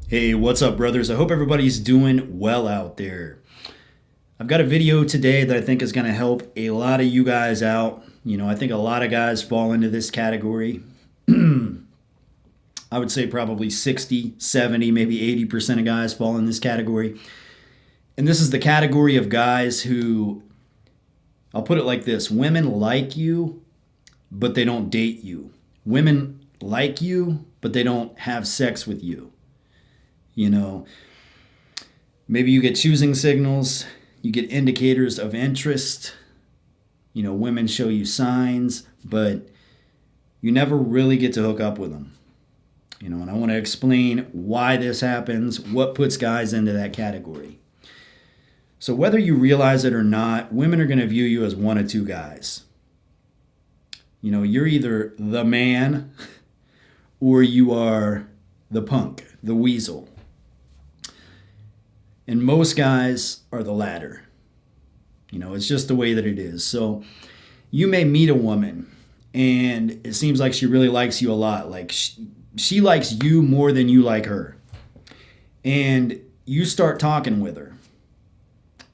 Hey, what's up, brothers? I hope everybody's doing well out there. I've got a video today that I think is going to help a lot of you guys out. I think a lot of guys fall into this category. I would say probably 60, 70, maybe 80% of guys fall in this category. And this is the category of guys who, I'll put it like this: women like you, but they don't date you. Women like you, but they don't have sex with you. You know, maybe you get choosing signals, you get indicators of interest. Women show you signs, but you never really get to hook up with them. And I want to explain why this happens, what puts guys into that category. So, whether you realize it or not, women are going to view you as one of two guys. You're either the man or you are the punk, the weasel. And most guys are the latter. It's just the way that it is. So you may meet a woman and it seems like she really likes you a lot. Like she likes you more than you like her. And you start talking with her.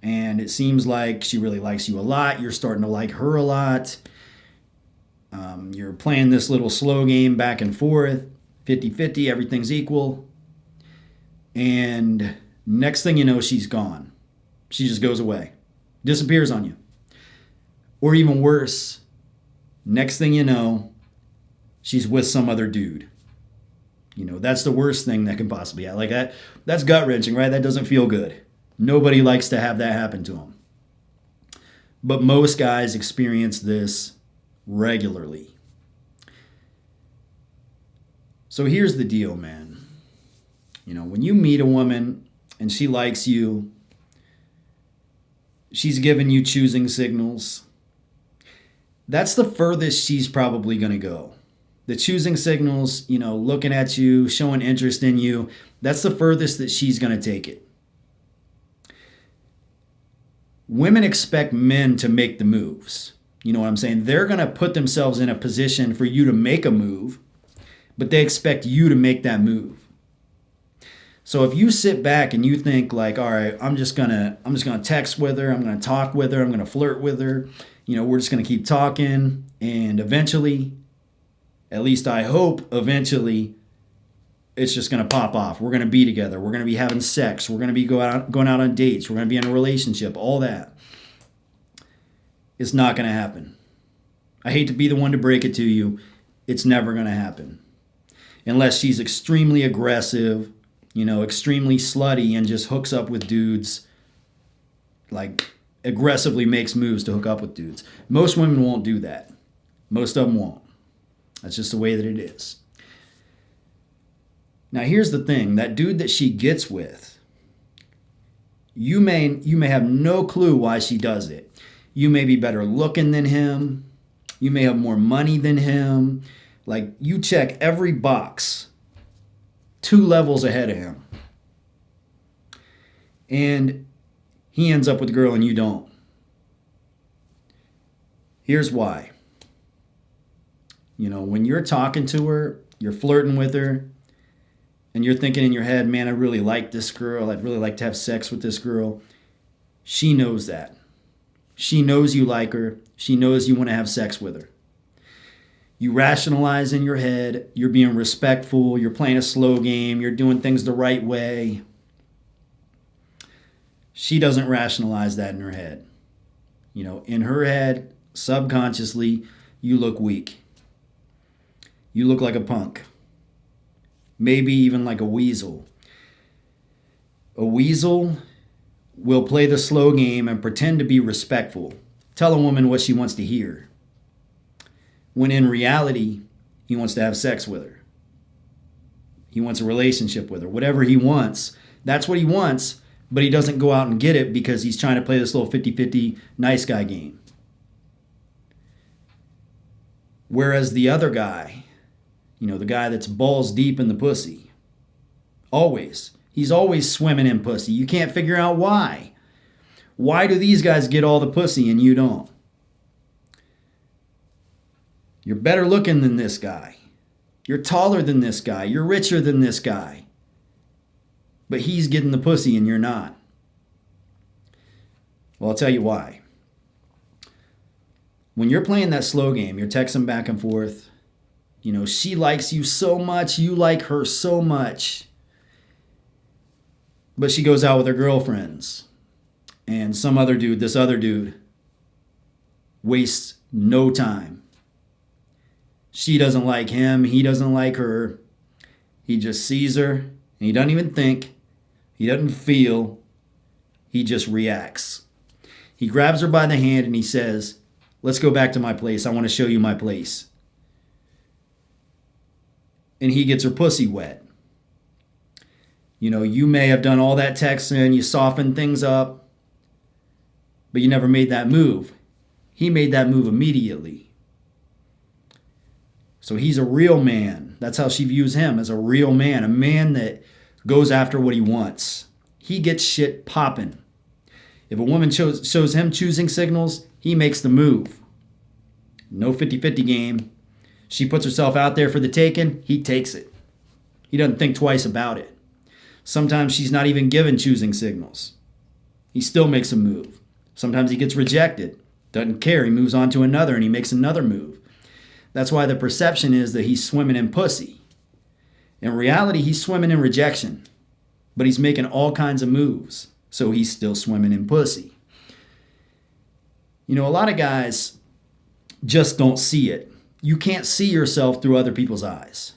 And it seems like she really likes you a lot. You're starting to like her a lot. You're playing this little slow game back and forth, 50-50, everything's equal. And next thing you know, she's gone. She just goes away, disappears on you. Or even worse, next thing you know, she's with some other dude. That's the worst thing that can possibly happen. Like that's gut wrenching, right? That doesn't feel good. Nobody likes to have that happen to them. But most guys experience this regularly. So here's the deal, man. When you meet a woman and she likes you, she's giving you choosing signals, that's the furthest she's probably going to go. The choosing signals, looking at you, showing interest in you, that's the furthest that she's going to take it. Women expect men to make the moves. You know what I'm saying? They're going to put themselves in a position for you to make a move, but they expect you to make that move. So if you sit back and you think like, all right, I'm just gonna text with her, I'm gonna talk with her, I'm gonna flirt with her, we're just gonna keep talking, and eventually, at least I hope eventually, it's just gonna pop off. We're gonna be together, we're gonna be having sex, we're gonna be going out on dates, we're gonna be in a relationship, all that. It's not gonna happen. I hate to be the one to break it to you. It's never gonna happen. Unless she's extremely aggressive, extremely slutty and just hooks up with dudes, like aggressively makes moves to hook up with dudes. Most women won't do that. Most of them won't. That's just the way that it is. Now here's the thing, that dude that she gets with, you may have no clue why she does it. You may be better looking than him. You may have more money than him. Like you check every box 2 levels ahead of him. And he ends up with a girl and you don't. Here's why. When you're talking to her, you're flirting with her, and you're thinking in your head, man, I really like this girl. I'd really like to have sex with this girl. She knows that. She knows you like her. She knows you want to have sex with her. You rationalize in your head, you're being respectful, you're playing a slow game, you're doing things the right way. She doesn't rationalize that in her head. In her head, subconsciously, you look weak. You look like a punk. Maybe even like a weasel. A weasel will play the slow game and pretend to be respectful. Tell a woman what she wants to hear. When in reality, he wants to have sex with her. He wants a relationship with her. Whatever he wants, that's what he wants, but he doesn't go out and get it because he's trying to play this little 50-50 nice guy game. Whereas the other guy, the guy that's balls deep in the pussy, he's always swimming in pussy. You can't figure out why. Why do these guys get all the pussy and you don't? You're better looking than this guy. You're taller than this guy. You're richer than this guy. but he's getting the pussy and you're not. Well, I'll tell you why. When you're playing that slow game, you're texting back and forth. She likes you so much, you like her so much. But she goes out with her girlfriends. And this other dude, wastes no time. She doesn't like him, he doesn't like her. He just sees her, and he doesn't even think. He doesn't feel. He just reacts. He grabs her by the hand and he says, "Let's go back to my place. I want to show you my place." And he gets her pussy wet. You may have done all that texting, you softened things up, but you never made that move. He made that move immediately. So he's a real man. That's how she views him, as a real man, a man that goes after what he wants. He gets shit popping. If a woman shows him choosing signals, he makes the move. No 50-50 game. She puts herself out there for the taking, he takes it. He doesn't think twice about it. Sometimes she's not even given choosing signals. He still makes a move. Sometimes he gets rejected. Doesn't care. He moves on to another and he makes another move. That's why the perception is that he's swimming in pussy. In reality, he's swimming in rejection. But he's making all kinds of moves. So he's still swimming in pussy. A lot of guys just don't see it. You can't see yourself through other people's eyes.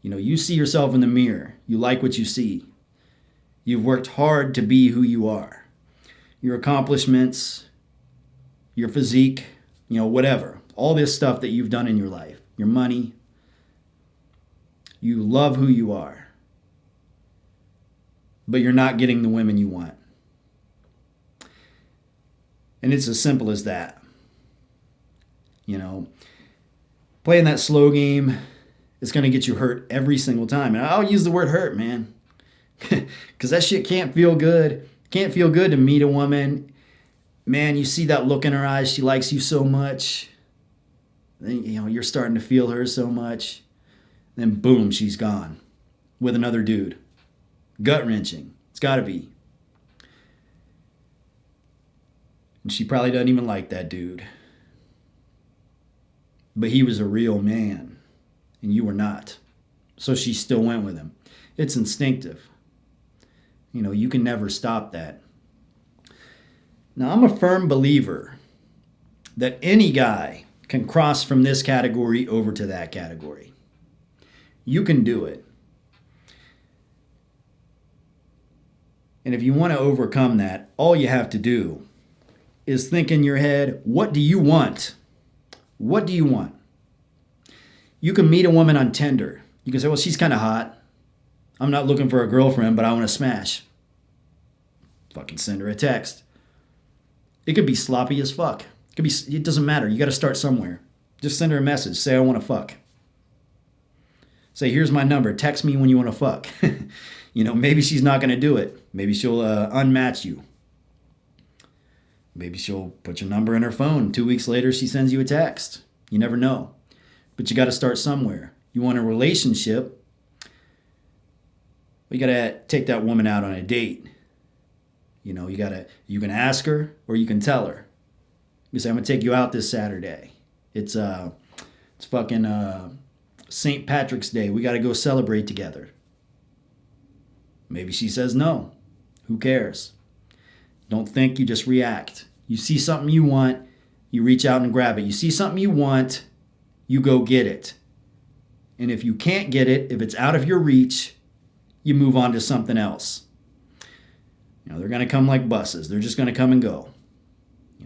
You see yourself in the mirror. You like what you see. You've worked hard to be who you are. Your accomplishments, your physique, whatever. All this stuff that you've done in your life. Your money. You love who you are. But you're not getting the women you want. And it's as simple as that. Playing that slow game is going to get you hurt every single time. And I'll use the word hurt, man. Because that shit can't feel good. Can't feel good to meet a woman. Man, you see that look in her eyes. She likes you so much. Then, you're starting to feel her so much. Then boom, she's gone. With another dude. Gut-wrenching. It's got to be. And she probably doesn't even like that dude. But he was a real man. And you were not. So she still went with him. It's instinctive. You can never stop that. Now, I'm a firm believer that any guy can cross from this category over to that category. You can do it. And if you want to overcome that, all you have to do is think in your head, what do you want? What do you want? You can meet a woman on Tinder. You can say, well, she's kind of hot. I'm not looking for a girlfriend, but I want to smash. Fucking send her a text. It could be sloppy as fuck. It doesn't matter. You got to start somewhere. Just send her a message. Say, I want to fuck. Say, here's my number. Text me when you want to fuck. Maybe she's not going to do it. Maybe she'll unmatch you. Maybe she'll put your number in her phone. 2 weeks later, she sends you a text. You never know. But you got to start somewhere. You want a relationship, you got to take that woman out on a date. You can ask her or you can tell her. You say, I'm going to take you out this Saturday. It's fucking St. Patrick's Day. We got to go celebrate together. Maybe she says no. Who cares? Don't think, you just react. You see something you want, you reach out and grab it. You see something you want, you go get it. And if you can't get it, if it's out of your reach, you move on to something else. They're going to come like buses. They're just going to come and go.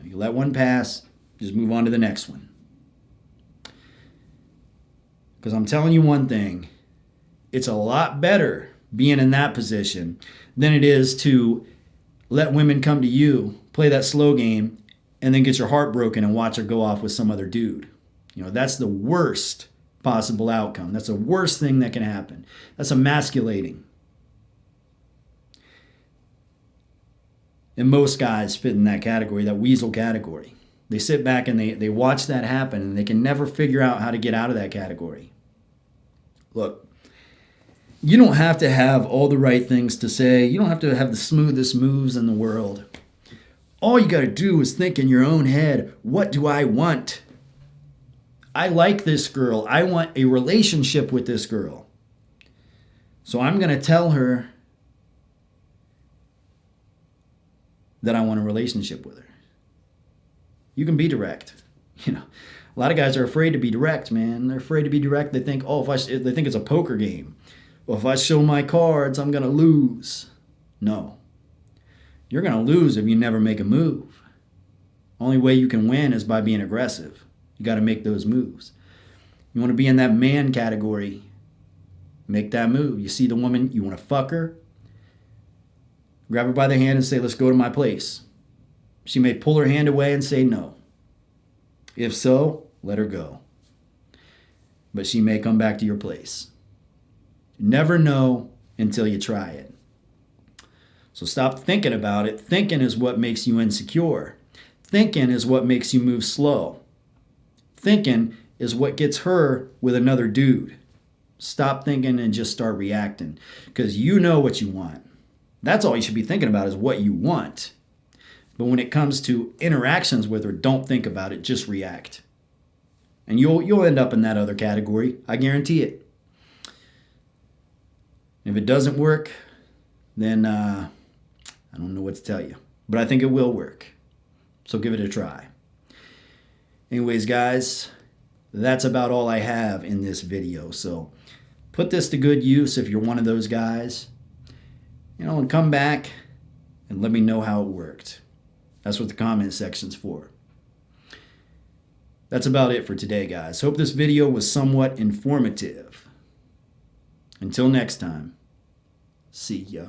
You let one pass, just move on to the next one. Because I'm telling you one thing, it's a lot better being in that position than it is to let women come to you, play that slow game, and then get your heart broken and watch her go off with some other dude. That's the worst possible outcome. That's the worst thing that can happen. That's emasculating. And most guys fit in that category, that weasel category. They sit back and they watch that happen and they can never figure out how to get out of that category. Look, You don't have to have all the right things to say. You don't have to have the smoothest moves in the world. All you got to do is think in your own head, what do I want? I like this girl. I want a relationship with this girl. So I'm going to tell her that I want a relationship with her. You can be direct. A lot of guys are afraid to be direct, man. They're afraid to be direct. They think, they think it's a poker game. Well, if I show my cards, I'm going to lose. No. You're going to lose if you never make a move. Only way you can win is by being aggressive. You got to make those moves. You want to be in that man category, make that move. You see the woman, you want to fuck her, grab her by the hand and say, let's go to my place. She may pull her hand away and say no. If so, let her go. But she may come back to your place. You never know until you try it. So stop thinking about it. Thinking is what makes you insecure. Thinking is what makes you move slow. Thinking is what gets her with another dude. Stop thinking and just start reacting, because you know what you want. That's all you should be thinking about, is what you want. But when it comes to interactions with her, don't think about it, just react. And you'll end up in that other category. I guarantee it. If it doesn't work, then I don't know what to tell you. But I think it will work. So give it a try. Anyways, guys, that's about all I have in this video. So put this to good use if you're one of those guys. And come back and let me know how it worked. That's what the comment section's for. That's about it for today, guys. Hope this video was somewhat informative. Until next time, see ya.